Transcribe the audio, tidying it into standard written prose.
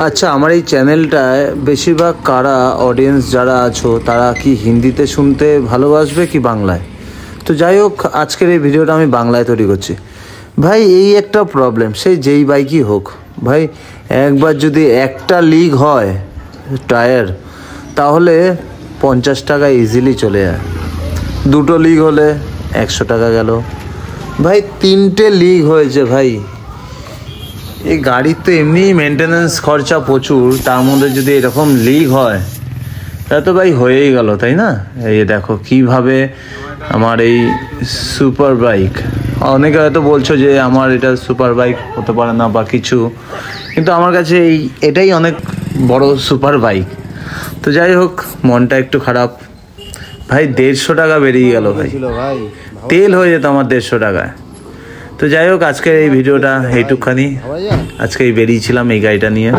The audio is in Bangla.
আচ্ছা, আমার এই চ্যানেলটায় বেশিরভাগ কারা অডিয়েন্স যারা আছো তারা কি হিন্দিতে শুনতে ভালোবাসবে কি বাংলায়? তো যাই হোক, আজকের এই ভিডিওটা আমি বাংলায় তৈরি করছি। ভাই এই একটা প্রবলেম, সেই যেই বাইকই হোক ভাই, একবার যদি একটা লিক হয় টায়ার, তাহলে 50 টাকা ইজিলি চলে যায়। দুটো লিক হলে 100 টাকা গেল। ভাই 3টে লিক হয়েছে ভাই। এই গাড়ির তো এমনি মেনটেন্যান্স খরচা প্রচুর, তার মধ্যে যদি এরকম লিক হয় তাহলে তো ভাই হয়েই গেল, তাই না? এই দেখো কিভাবে আমার এই সুপার বাইক, অনেকে হয়তো বলছো যে আমার এটা সুপার বাইক হতে পারে না বা কিছু, কিন্তু আমার কাছে এটাই অনেক বড় সুপার বাইক। তো যাই হোক, মনটা একটু খারাপ ভাই। 150 টাকা বেরিয়ে গেল ভাই, তেল হয়ে যেত আমার 150 টাকায়। তো যাই হোক, আজকের এই ভিডিওটা এইটুকখানি। আজকে বেরিয়েছিলাম এই গাড়িটা নিয়ে।